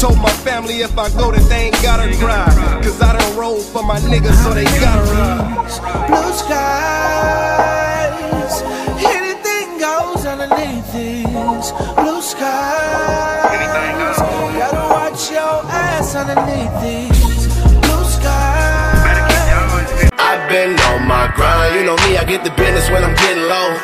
Told my family if I go that they ain't gotta cry, cause I done roll for my niggas so they gotta ride. Blue skies, anything goes underneath these blue skies. Gotta watch your ass underneath these blue skies. I've been on my grind, you know me, I get the business when I'm getting low.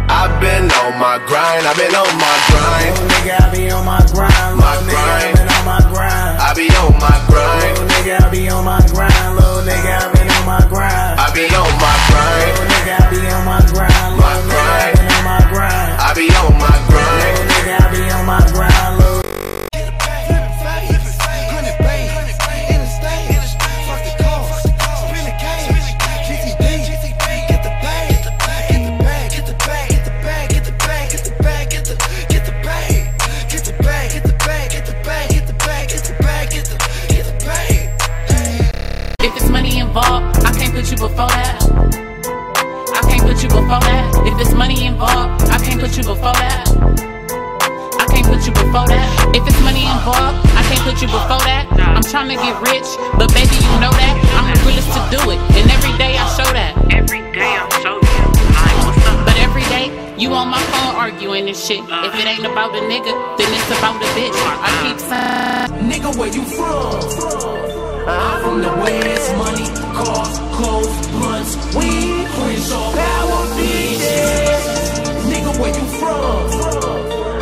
I've been on my grind, I've been on my grind. Little nigga, I be on my grind. My grind. I be on my grind. I be on my grind. Little nigga, I be on my grind. Little nigga, I been on my grind. I be on my grind. Little nigga, I be on my grind. My grind. I be on my grind. I be on my grind. Little nigga, I be on my grind. Little I can't put you before that. I can't put you before that. If it's money involved, I can't put you before that. I can't put you before that. If it's money involved, I can't put you before that. I'm trying to get rich, but baby, you know that I'm the realest to do it, and every day I show that. Every day I show you. But every day you on my phone arguing and shit. If it ain't about a nigga, then it's about a bitch. I keep saying, nigga, where you from? I'm from the West, money, cars, clothes, blunts, weed, Crenshaw, power, bitches. Nigga, where you from?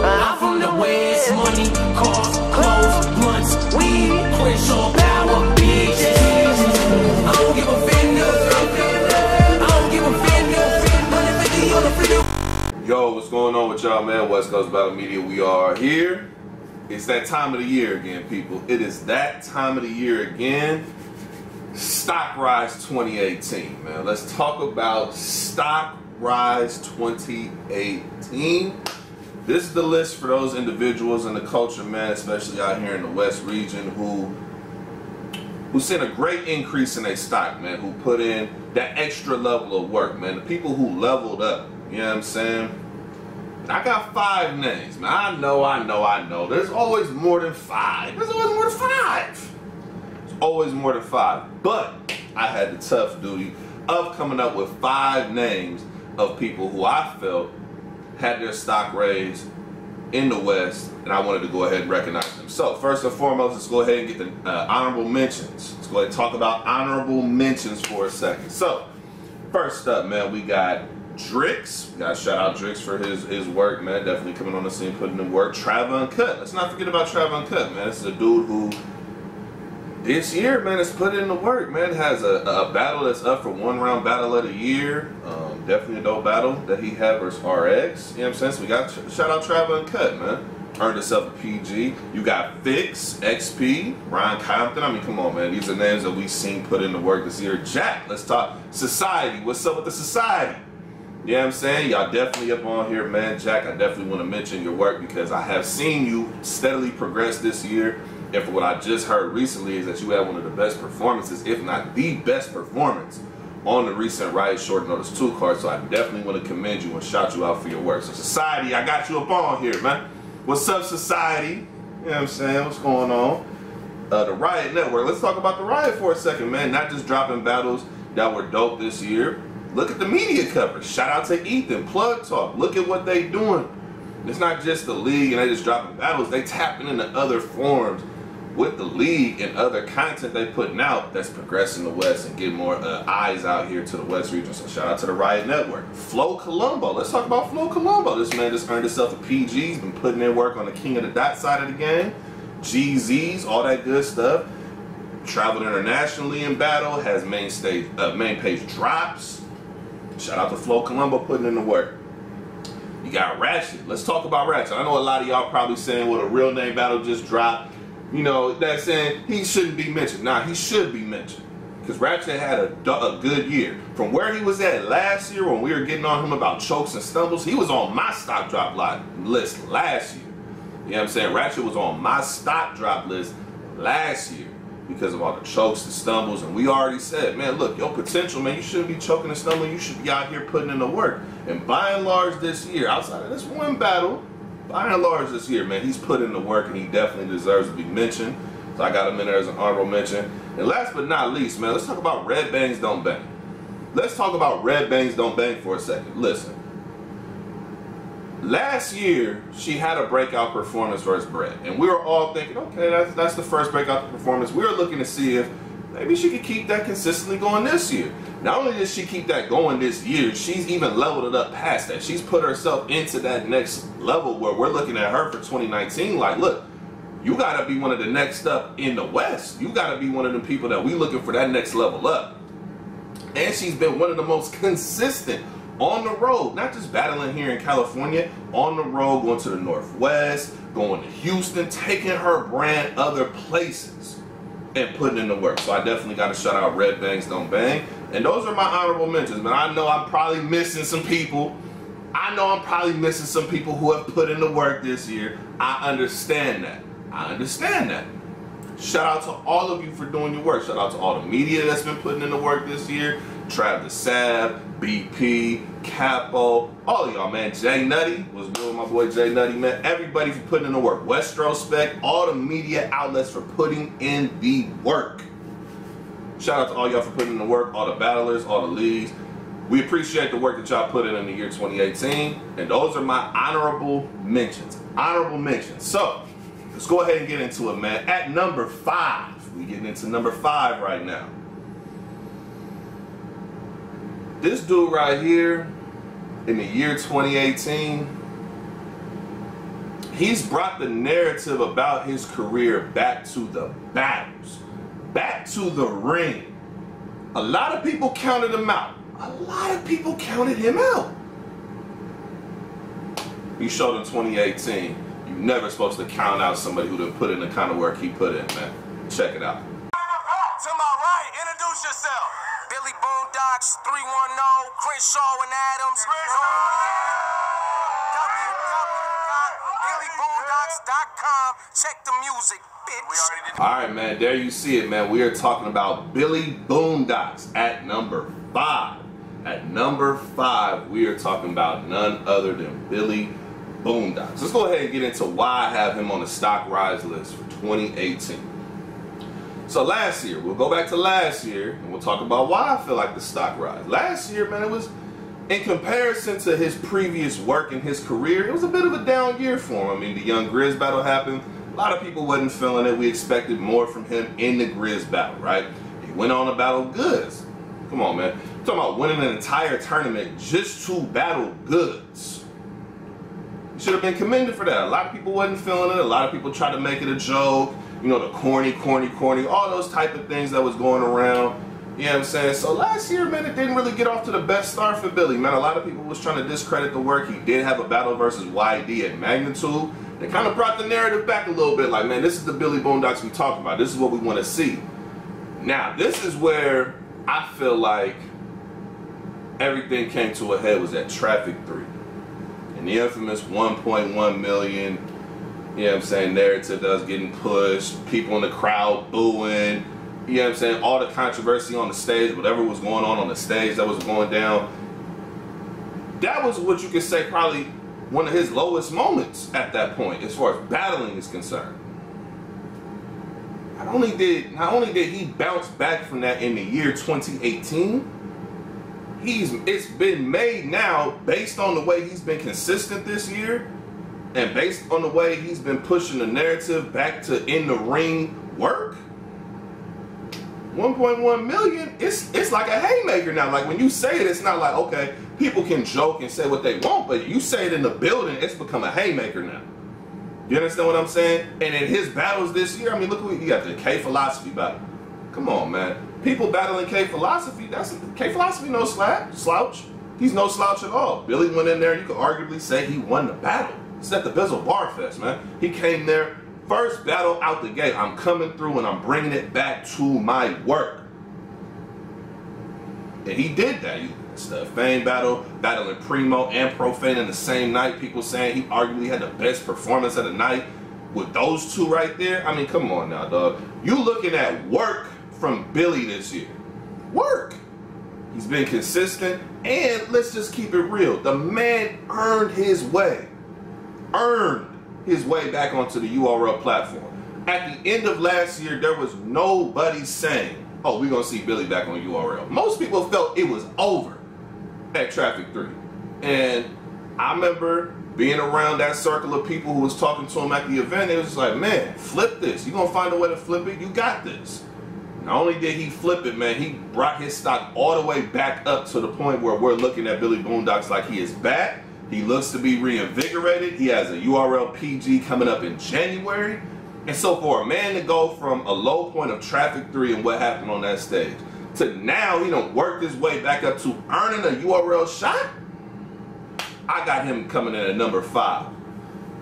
I'm from the West, money, cars, clothes, blunts, weed, Crenshaw, power, bitches. I don't give a fender. I don't give a fender. 150 on the freeway. Yo, what's going on with y'all, man? West Coast Battle Media, we are here. It's that time of the year again, people. It is that time of the year again. Stock Rise 2018, man. Let's talk about Stock Rise 2018. This is the list for those individuals in the culture, man, especially out here in the West region, who seen a great increase in their stock, man, who put in that extra level of work, man. The people who leveled up, you know what I'm saying? I got 5 names, man. I know. There's always more than 5. There's always more than 5. There's always more than 5. But I had the tough duty of coming up with 5 names of people who I felt had their stock raised in the West, and I wanted to go ahead and recognize them. So first and foremost, let's go ahead and get the honorable mentions. Let's go ahead and talk about honorable mentions for a second. So first up, man, we got Drix. We gotta shout out Drix for his work, man. Definitely coming on the scene, putting in work. Trav Uncut. Let's not forget about Trav Uncut, man. This is a dude who this year, man, has put in the work, man. Has a battle that's up for 1 round battle of the year. Definitely a dope battle that he had versus RX. You know what I'm saying? So we got shout out Trav Uncut, man. Earned himself a PG. You got Fix, XP, Ryan Compton. I mean, come on, man. These are names that we've seen put in the work this year. Jack, let's talk Society. What's up with the Society? You know what I'm saying? Y'all definitely up on here, man. Jack, I definitely want to mention your work because I have seen you steadily progress this year. And for what I just heard recently is that you had one of the best performances, if not the best performance, on the recent Riot Short Notice 2 card. So I definitely want to commend you and shout you out for your work. So Society, I got you up on here, man. What's up, Society? You know what I'm saying? What's going on? The Riot Network. Let's talk about the Riot for a second, man. Not just dropping battles that were dope this year. Look at the media coverage. Shout out to Ethan, Plug Talk. Look at what they doing. It's not just the league and they just dropping battles. They tapping into other forms with the league and other content they putting out that's progressing the West and getting more eyes out here to the West region. So shout out to the Riot Network. Flo Colombo. Let's talk about Flo Colombo. This man just earned himself a PG. He's been putting in work on the King of the Dot side of the game. GZs, all that good stuff. Traveled internationally in battle. Has main page drops. Shout out to Flo Colombo putting in the work. You got Ratchet. Let's talk about Ratchet. I know a lot of y'all probably saying, well, the real name battle just dropped. You know, that's saying he shouldn't be mentioned. Nah, he should be mentioned. Because Ratchet had a good year. From where he was at last year when we were getting on him about chokes and stumbles, he was on my stock drop list last year. You know what I'm saying? Ratchet was on my stock drop list last year because of all the chokes and stumbles. And we already said, man, look, your potential, man, you shouldn't be choking and stumbling. You should be out here putting in the work. And by and large this year, outside of this one battle, by and large this year, man, he's put in the work and he definitely deserves to be mentioned. So I got him in there as an honorable mention. And last but not least, man, let's talk about Red Bangs Don't Bang. Let's talk about Red Bangs Don't Bang for a second. Listen. Last year, she had a breakout performance versus Brett. And we were all thinking, okay, that's the first breakout performance. We were looking to see if maybe she could keep that consistently going this year. Not only did she keep that going this year, she's even leveled it up past that. She's put herself into that next level where we're looking at her for 2019 like, look, you got to be one of the next up in the West. You got to be one of the people that we looking for that next level up. And she's been one of the most consistent on the road, not just battling here in California, on the road, going to the Northwest, going to Houston, taking her brand other places and putting in the work. So I definitely got to shout out Red Bangs Don't Bang. And those are my honorable mentions, man. I know I'm probably missing some people. I know I'm probably missing some people who have put in the work this year. I understand that. I understand that. Shout out to all of you for doing your work. Shout out to all the media that's been putting in the work this year. Travis Sav, BP, Capo, all of y'all, man. Jay Nutty was good with my boy Jay Nutty, man. Everybody for putting in the work. Westrospect, all the media outlets for putting in the work. Shout out to all y'all for putting in the work, all the battlers, all the leagues. We appreciate the work that y'all put in the year 2018. And those are my honorable mentions. Honorable mentions. So, let's go ahead and get into it, man. At number 5, we getting into number 5 right now. This dude right here, in the year 2018, he's brought the narrative about his career back to the battles, back to the ring. A lot of people counted him out. A lot of people counted him out. He showed in 2018, you're never supposed to count out somebody who done put in the kind of work he put in, man. Check it out. To my right, introduce yourself. Billy Boondocks, 310, Crenshaw and Adams. www.billyboondocks.com. Check the music, bitch. All right, man, there you see it, man. We are talking about Billy Boondocks at number 5. At number 5, we are talking about none other than Billy Boondocks. Let's go ahead and get into why I have him on the stock rise list for 2018. So last year, we'll go back to last year and we'll talk about why I feel like the stock rise. Last year, man, it was, in comparison to his previous work in his career, it was a bit of a down year for him. I mean, the Young Grizz battle happened. A lot of people wasn't feeling it. We expected more from him in the Grizz battle, right? He went on to battle Goods. Come on, man. I'm talking about winning an entire tournament just to battle Goods. You should have been commended for that. A lot of people wasn't feeling it. A lot of people tried to make it a joke. You know, the corny, all those type of things that was going around. You know what I'm saying? So last year, man, it didn't really get off to the best start for Billy, man. A lot of people was trying to discredit the work. He did have a battle versus YD at Magnitude. They kind of brought the narrative back a little bit. Like, man, this is the Billy Boondocks we talk about. This is what we want to see. Now, this is where I feel like everything came to a head was at Traffic 3. And the infamous 1.1 million, you know what I'm saying, narrative that was getting pushed, people in the crowd booing, you know what I'm saying, all the controversy on the stage, whatever was going on the stage that was going down. That was what you could say probably one of his lowest moments at that point as far as battling is concerned. Not only did he bounce back from that in the year 2018, it's been made now based on the way he's been consistent this year and based on the way he's been pushing the narrative back to in the ring work. 1.1 million, it's like a haymaker now. Like when you say it, it's not like, okay, people can joke and say what they want, but you say it in the building, it's become a haymaker now. You understand what I'm saying? And in his battles this year, I mean, look what you got, the K Philosophy battle. Come on, man. People battling K Philosophy, K Philosophy no slouch. He's no slouch at all. Billy went in there, you could arguably say he won the battle. It's at the Bizzle Bar Fest, man. He came there, first battle out the gate. I'm coming through and I'm bringing it back to my work. And he did that. It's the Fame battle, battling Primo and Profane in the same night. People saying he arguably had the best performance of the night with those two right there. I mean, come on now, dog. You looking at work from Billy this year. Work. He's been consistent, and let's just keep it real. The man earned his way. earned his way back onto the URL platform. At the end of last year, there was nobody saying, oh, we're going to see Billy back on URL. Most people felt it was over at Traffic 3. And I remember being around that circle of people who was talking to him at the event. It was just like, man, flip this. You're going to find a way to flip it. You got this. Not only did he flip it, man, he brought his stock all the way back up to the point where we're looking at Billy Boondocks like he is back. He looks to be reinvigorated. He has a URL PG coming up in January. And so for a man to go from a low point of Traffic 3 and what happened on that stage to now he done worked his way back up to earning a URL shot, I got him coming in at number 5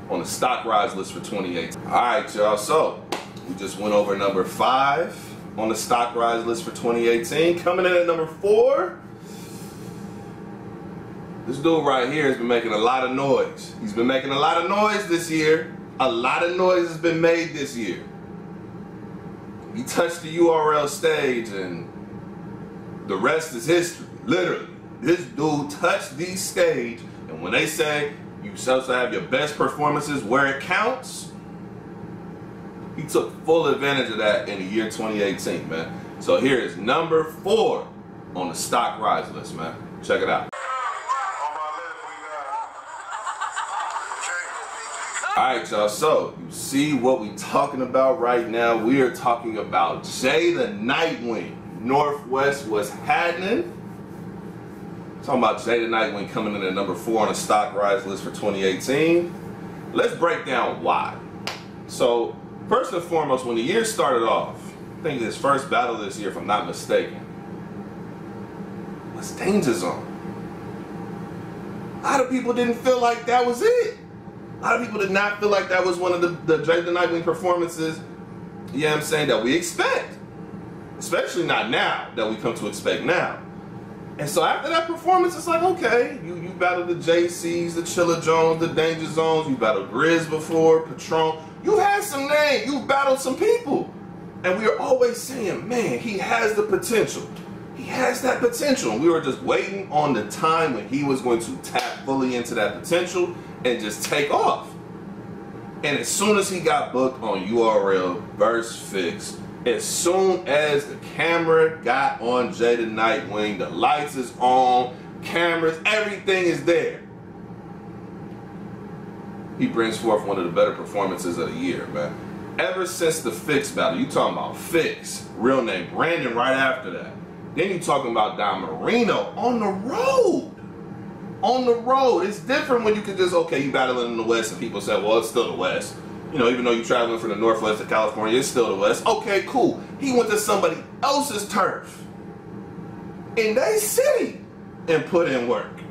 on the stock rise list for 2018. All right, y'all. So we just went over number 5 on the stock rise list for 2018. Coming in at number 4, this dude right here has been making a lot of noise. He's been making a lot of noise this year. A lot of noise has been made this year. He touched the URL stage and the rest is history. Literally, this dude touched the stage, and when they say you supposed to have your best performances where it counts, he took full advantage of that in the year 2018, man. So here is number 4 on the stock rise list, man. Check it out. Alright, y'all, so you see what we talking about right now. We are talking about Jey The NiteWing. Northwest was happening. Talking about Jey The NiteWing coming in at number 4 on the stock rise list for 2018. Let's break down why. So, first and foremost, when the year started off, I think his first battle this year, if I'm not mistaken, was Danger Zone. A lot of people didn't feel like that was it. A lot of people did not feel like that was one of the Jey The NiteWing performances, you know what I'm saying, that we expect. Especially not now, that we come to expect now. And so after that performance, it's like, okay, you battled the JCs, the Chilla Jones, the Danger Zones, you battled Grizz before, Patron. You had some names, you battled some people. And we were always saying, man, he has the potential. He has that potential. And we were just waiting on the time when he was going to tap fully into that potential and just take off. And as soon as he got booked on URL verse Fix, as soon as the camera got on Jey The NiteWing, the lights is on, cameras, everything is there, he brings forth one of the better performances of the year, man. Ever since the Fix battle, you talking about Fix, real name Brandon right after that. Then you talking about Don Marino on the road. On the road. It's different when you can just, okay, you battling in the West and people say, well, it's still the West. You know, even though you're traveling from the Northwest to California, it's still the West. Okay, cool. He went to somebody else's turf in their city and put in work.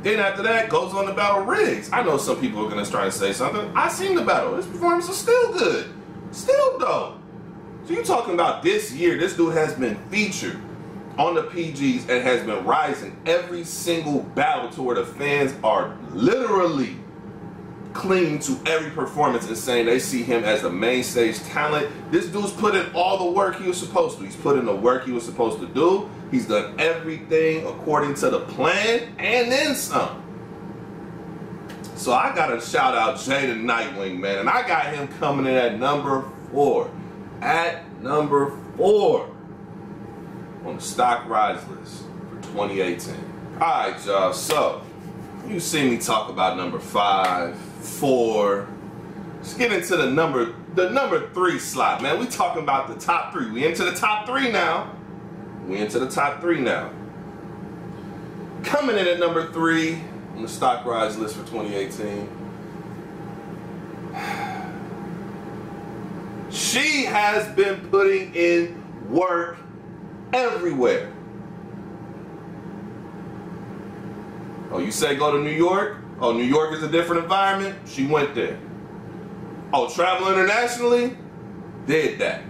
Then after that, goes on to battle Riggs. I know some people are going to try to say something. I seen the battle. His performance is still good. Still dope. So you're talking about this year, this dude has been featured on the PGs and has been rising every single battle to where the fans are literally clinging to every performance and saying they see him as the main stage talent. This dude's put in all the work he was supposed to. He's put in the work he was supposed to do. He's done everything according to the plan and then some. So I gotta shout out Jey The NiteWing, man, and I got him coming in at number 4. At number 4 on the stock rise list for 2018. Alright, y'all, so you see me talk about number 5, 4. Let's get into the number 3 slot, man. We talking about the top 3. We into the top 3 now. Coming in at number 3 on the stock rise list for 2018. She has been putting in work everywhere. Oh, you say go to New York? Oh, New York is a different environment? She went there. Oh, travel internationally? Did that.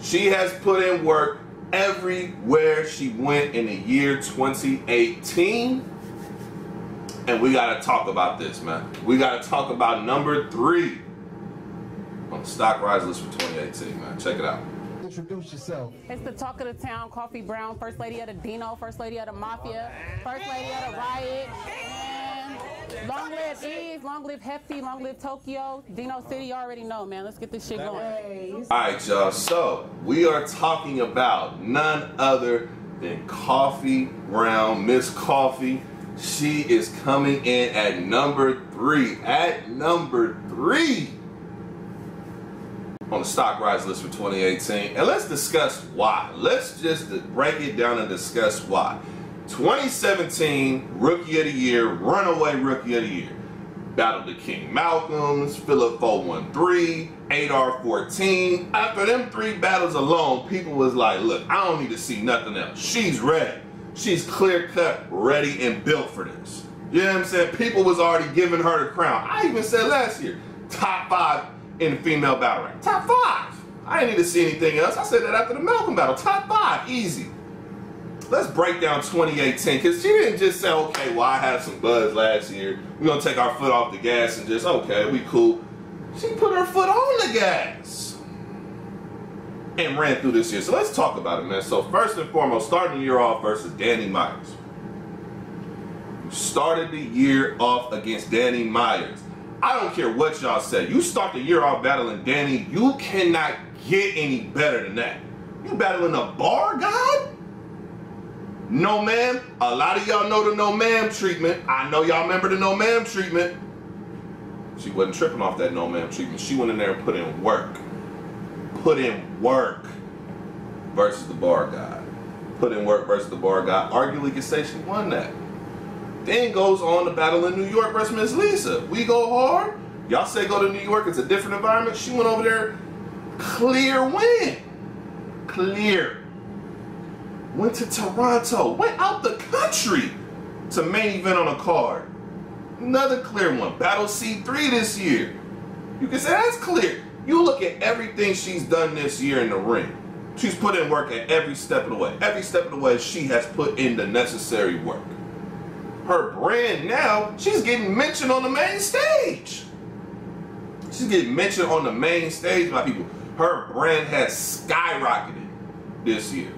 She has put in work everywhere she went in the year 2018. And we gotta talk about this, man. We gotta talk about number 3 on the stock rise list for 2018, man. Check it out. Introduce yourself. It's the talk of the town, Coffee Brown, first lady of the Dino, first lady of the Mafia, first lady of the Riot, and Long live Ease, long live Hefty, long live Tokyo, Dino City, you already know, man. Let's get this shit going. Alright, y'all. So, we are talking about none other than Coffee Brown, Miss Coffee. She is coming in at number 3. At number 3 on the stock rise list for 2018. And let's discuss why. Let's just break it down and discuss why. 2017 Rookie of the Year, Runaway Rookie of the Year. Battled the King Malcolms, Philip 413, 8R14. After them 3 battles alone, people was like, look, I don't need to see nothing else. She's ready. She's clear cut, ready, and built for this. You know what I'm saying? People was already giving her the crown. I even said last year, top 5 in the female battle rank. Top 5. I didn't need to see anything else. I said that after the Malcolm battle. Top 5, easy. Let's break down 2018, because she didn't just say, okay, well, I had some buzz last year. We're going to take our foot off the gas and just, okay, we cool. She put her foot on the gas and ran through this year. So let's talk about it, man. So first and foremost, starting the year off versus Danny Myers. You started the year off against Danny Myers. I don't care what y'all say. You start the year off battling Danny, you cannot get any better than that. You battling a bar god? No ma'am. A lot of y'all know the no ma'am treatment. I know y'all remember the no ma'am treatment. She wasn't tripping off that no ma'am treatment. She went in there and put in work. Put in work versus the bar god. Put in work versus the bar god. Arguably could say she won that. Then goes on to battle in New York versus Miss Lisa. We go hard. Y'all say go to New York, it's a different environment. She went over there, clear win. Clear. Went to Toronto, went out the country to main event on a card. Another clear one. Battle C3 this year. You can say that's clear. You look at everything she's done this year in the ring. She's put in work at every step of the way. Every step of the way, she has put in the necessary work. Her brand now, she's getting mentioned on the main stage. She's getting mentioned on the main stage by people. Her brand has skyrocketed this year.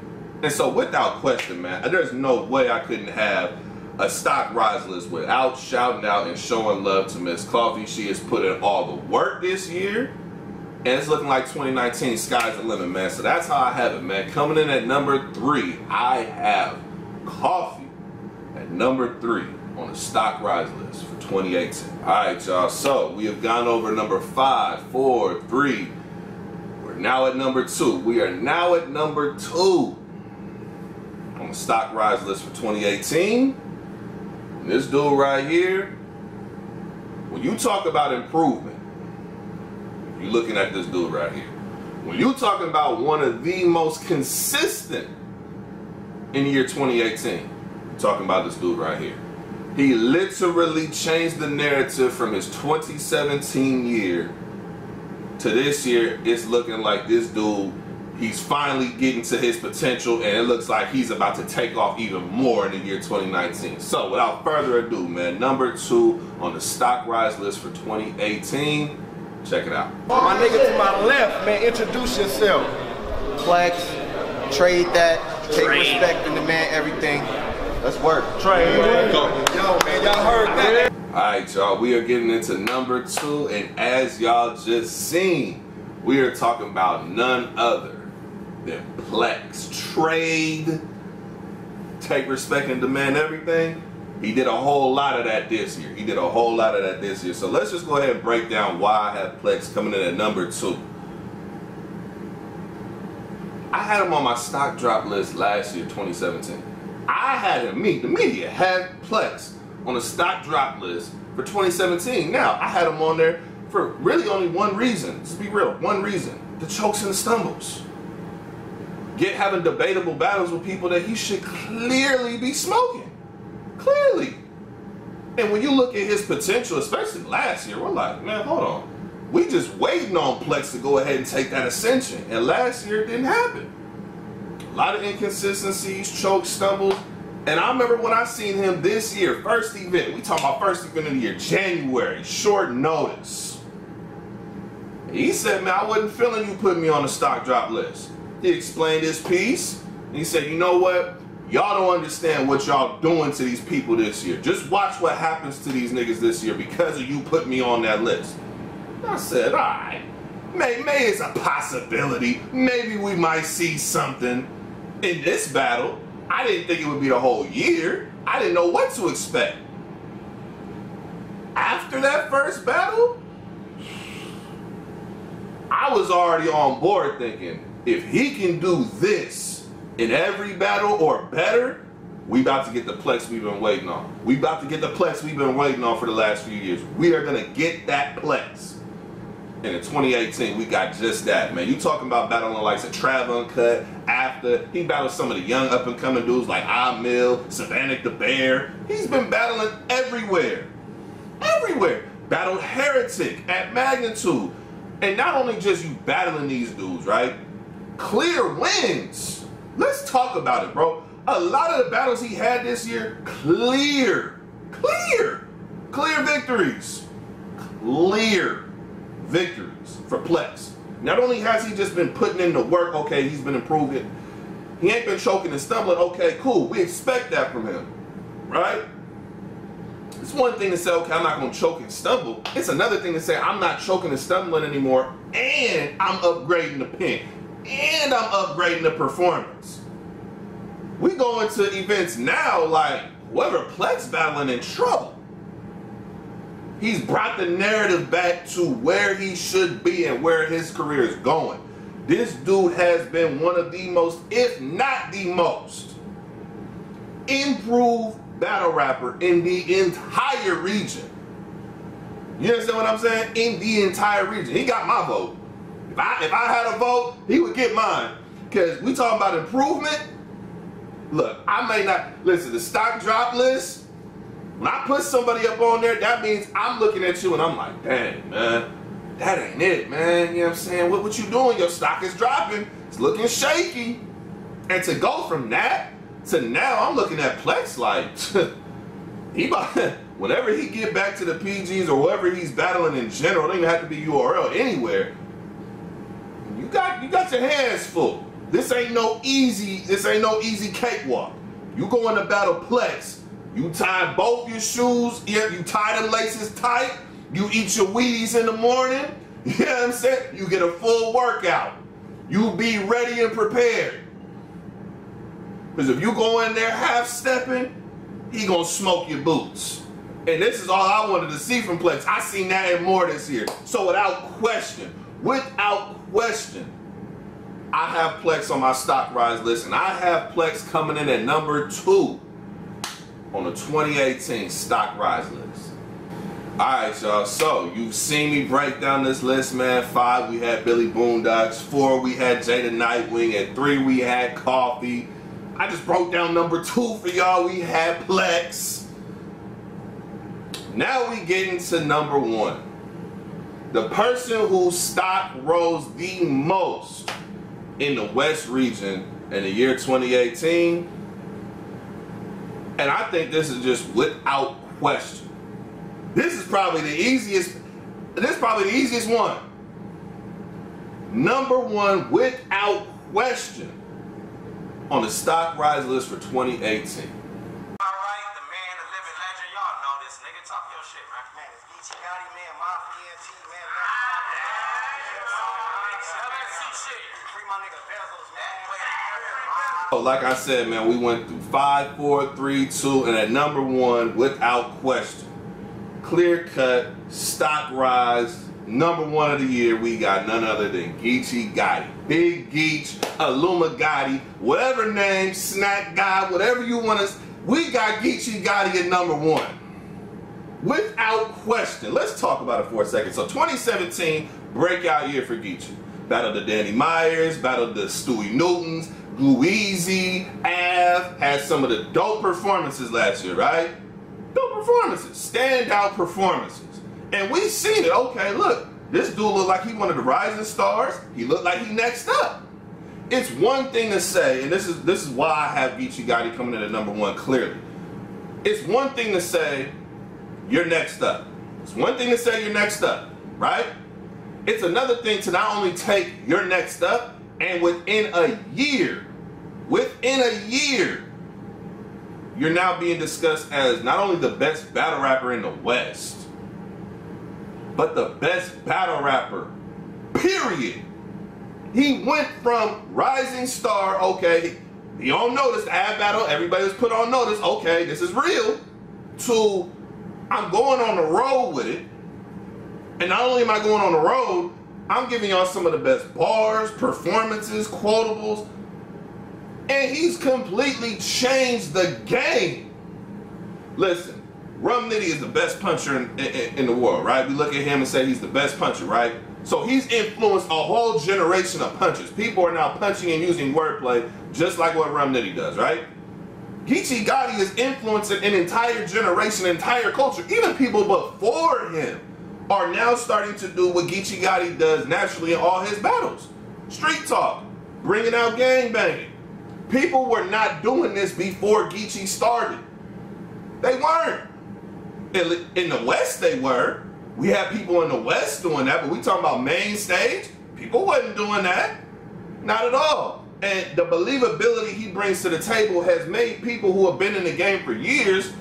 And so without question, man, there's no way I couldn't have a stock rise list without shouting out and showing love to Miss Coffee. She has put in all the work this year. And it's looking like 2019, sky's the limit, man. So that's how I have it, man. Coming in at number 3, I have Coffee at number 3 on the stock rise list for 2018. All right, y'all. So we have gone over number 5, 4, 3. We're now at number 2. We are now at number 2 on the stock rise list for 2018. And this dude right here, when you talk about improvement, you're looking at this dude right here. When you're talking about one of the most consistent in the year 2018, you're talking about this dude right here. He literally changed the narrative from his 2017 year to this year. It's looking like this dude, he's finally getting to his potential, and it looks like he's about to take off even more in the year 2019. So without further ado, man, number 2 on the stock rise list for 2018. Check it out. My nigga to my left, man, introduce yourself. Plex, trade that, take respect and demand everything. Let's work. Trade. Yo, man, y'all heard that? Alright, y'all, we are getting into number 2, and as y'all just seen, we are talking about none other than Plex. Trade, take respect and demand everything. He did a whole lot of that this year. He did a whole lot of that this year. So let's just go ahead and break down why I have Plex coming in at number 2. I had him on my stock drop list last year, 2017. I had him, the media had Plex on the stock drop list for 2017. Now, I had him on there for really only one reason. Let's be real, one reason. The chokes and the stumbles. Having debatable battles with people that he should clearly be smoking. Clearly. And when you look at his potential, especially last year, we're like, man, hold on. We just waiting on Plex to go ahead and take that ascension. And last year it didn't happen. A lot of inconsistencies, chokes, stumbles. And I remember when I seen him this year, first event, we talking about first event of the year, January, short notice. He said, man, I wasn't feeling you putting me on the stock drop list. He explained his piece. And he said, you know what? Y'all don't understand what y'all doing to these people this year. Just watch what happens to these niggas this year because of you put me on that list. I said, all right, maybe it's a possibility. Maybe we might see something in this battle. I didn't think it would be the whole year. I didn't know what to expect. After that first battle, I was already on board thinking, if he can do this in every battle or better, we about to get the Plex we've been waiting on. We about to get the Plex we've been waiting on for the last few years. We are going to get that Plex. And in 2018, we got just that, man. You talking about battling like a Trav Uncut, after he battled some of the young up-and-coming dudes like Amil, Savannah the Bear. He's been battling everywhere. Everywhere. Battled Heretic at Magnitude. And not only just you battling these dudes, right? Clear wins. Let's talk about it, bro. A lot of the battles he had this year, clear victories. Clear victories for Plex. Not only has he just been putting in the work, okay, he's been improving. He ain't been choking and stumbling, okay, cool. We expect that from him, right? It's one thing to say, okay, I'm not going to choke and stumble. It's another thing to say, I'm not choking and stumbling anymore, and I'm upgrading the pin, and I'm upgrading the performance. We go into events now like, whoever Plex battling in trouble. He's brought the narrative back to where he should be and where his career is going. This dude has been one of the most, if not the most, improved battle rapper in the entire region. You understand what I'm saying? In the entire region. He got my vote. If I had a vote, he would get mine. Because we talking about improvement. Look, I may not, listen, the stock drop list, when I put somebody up on there, that means I'm looking at you and I'm like, dang, man, that ain't it, man. You know what I'm saying? What you doing? Your stock is dropping. It's looking shaky. And to go from that to now, I'm looking at Plex like, he about, whenever he get back to the PGs or whoever he's battling in general, it don't even have to be URL, anywhere, you got your hands full. This ain't no easy cakewalk. You go into battle Plex, you tie both your shoes, you tie them laces tight, you eat your Wheaties in the morning, you know what I'm saying? You get a full workout. You be ready and prepared. Because if you go in there half-stepping, he gonna smoke your boots. And this is all I wanted to see from Plex. I seen that and more this year. So without question, I have Plex on my stock rise list, and I have Plex coming in at number 2 on the 2018 stock rise list. Alright, y'all, so you've seen me break down this list, man. 5, we had Billy Boondocks. 4, we had Jey The NiteWing. At 3, we had Coffee. I just broke down number 2 for y'all. We had Plex. Now we get into number 1. The person whose stock rose the most in the West region in the year 2018. And I think this is just without question. This is probably the easiest. This is probably the easiest one. Number 1 without question on the stock rise list for 2018. Alright, the man, the living legend, y'all know this nigga. Talk your shit, man. Man, it's Geechi Gotti, man, Mafia ENT, man. Free my nigga Bezos, man. So like I said, man, we went through 5, 4, 3, 2, and at number 1, without question, clear cut, stock rise, number 1 of the year, we got none other than Geechi Gotti. Big Geech, Illuma Gotti, whatever name, snack guy, whatever you want to, we got Geechi Gotti at number 1. Without question. Let's talk about it for a second. So 2017, breakout year for Geechi. Battled the Danny Myers, battled the Stewie Newtons, Gluezy, Av, had some of the dope performances last year, right? Dope performances, standout performances. And we seen it, okay, look, this dude looked like he one of the rising stars. He looked like he next up. It's one thing to say, and this is why I have Geechi Gotti coming in at number 1 clearly. It's one thing to say, you're next up. It's one thing to say you're next up, right? It's another thing to not only take your next up, and within a year, you're now being discussed as not only the best battle rapper in the West, but the best battle rapper, period. He went from rising star, okay, he on notice, ad battle, everybody was put on notice, okay, this is real, to I'm going on the road with it. And not only am I going on the road, I'm giving y'all some of the best bars, performances, quotables, and he's completely changed the game. Listen, Rum Nitty is the best puncher in the world, right? We look at him and say he's the best puncher, right? So he's influenced a whole generation of punchers. People are now punching and using wordplay just like what Rum Nitty does, right? Geechi Gotti is influencing an entire generation, entire culture. Even people before him are now starting to do what Geechi Gotti does naturally in all his battles. Street talk, bringing out gangbanging. People were not doing this before Geechi started. They weren't. In the West, they were. We have people in the West doing that, but we talking about main stage. People wasn't doing that. Not at all. And the believability he brings to the table has made people who have been in the game for years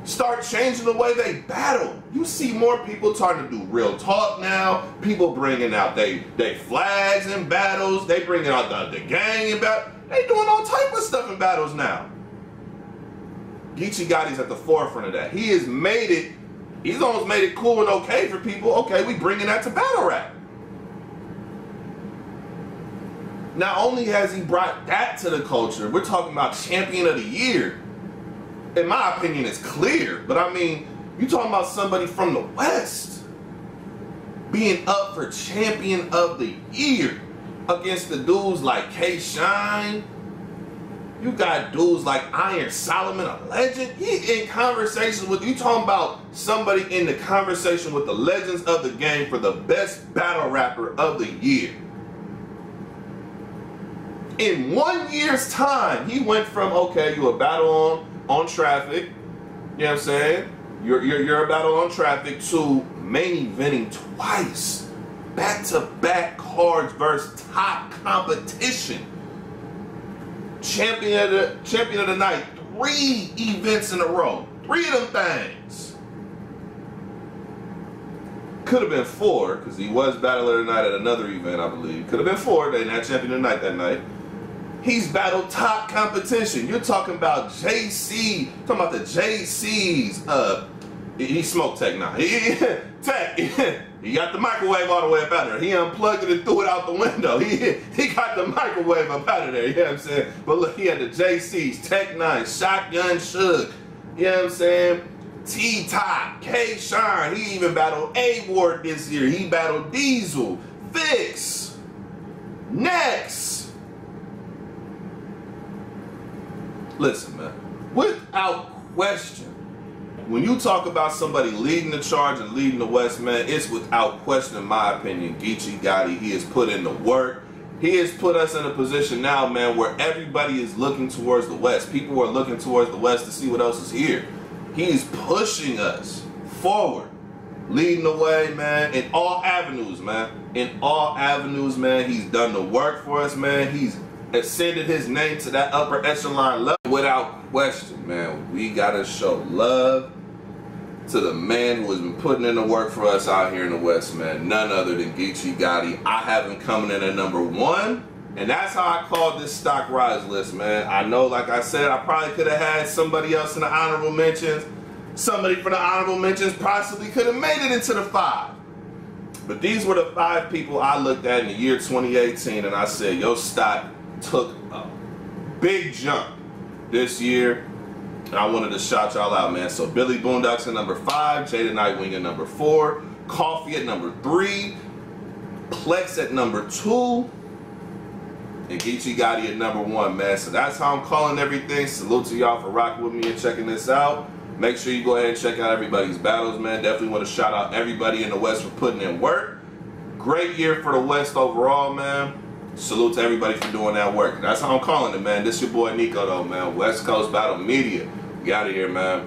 start changing the way they battle. You see more people starting to do real talk now. People bringing out they flags in battles. They bringing out the gang in battle. They doing all type of stuff in battles now. Geechi Gotti's at the forefront of that. He has made it, he's almost made it cool and okay for people. Okay, we bringing that to battle rap. Not only has he brought that to the culture, we're talking about champion of the year. In my opinion, it's clear, but I mean, you talking about somebody from the West being up for champion of the year against the dudes like K-Shine. You got dudes like Iron Solomon, a legend. He in conversations with, you talking about somebody in the conversation with the legends of the game for the best battle rapper of the year. In 1 year's time, he went from, okay, you a battle on traffic, you know what I'm saying? You're a battle on traffic, to main eventing twice. Back-to-back cards versus top competition. Champion of the night, 3 events in a row. 3 of them things. Could have been 4, because he was battle of the night at another event, I believe. Could have been 4, they didn't have champion of the night that night. He's battled top competition. You're talking about JC, talking about the JC's, he smoked Tech now. Tech, he got the microwave all the way up out of there. He unplugged it and threw it out the window. He got the microwave up out of there, you know what I'm saying? But look, he had the JC's, Tech 9, Shotgun Shook, you know what I'm saying? T-Top, K-Shine, he even battled A-Ward this year. He battled Diesel, Fix, Next. Listen, man, without question, when you talk about somebody leading the charge and leading the West, man, it's without question, in my opinion, Geechi Gotti. He has put in the work. He has put us in a position now, man, where everybody is looking towards the West. People are looking towards the West to see what else is here. He's pushing us forward, leading the way, man, in all avenues, man. In all avenues, man. He's done the work for us, man. He's ascended his name to that upper echelon level. Without question, man, we gotta show love to the man who has been putting in the work for us out here in the West, man. None other than Geechi Gotti. I have him coming in at #1, and that's how I called this stock rise list, man. I know, like I said, I probably could have had somebody else in the honorable mentions. Somebody from the honorable mentions possibly could have made it into the 5. But these were the 5 people I looked at in the year 2018, and I said, your stock took a big jump this year, and I wanted to shout y'all out, man. So Billy Boondocks at #5, Jey The NiteWing at #4, Coffee at #3, Plex at #2, and Geechi Gotti at #1, man. So that's how I'm calling everything. Salute to y'all for rocking with me and checking this out. Make sure you go ahead and check out everybody's battles, man. Definitely want to shout out everybody in the West for putting in work. Great year for the West overall, man. Salute to everybody for doing that work. That's how I'm calling it, man. This your boy Nico, though, man. West Coast Battle Media. We out of here, man.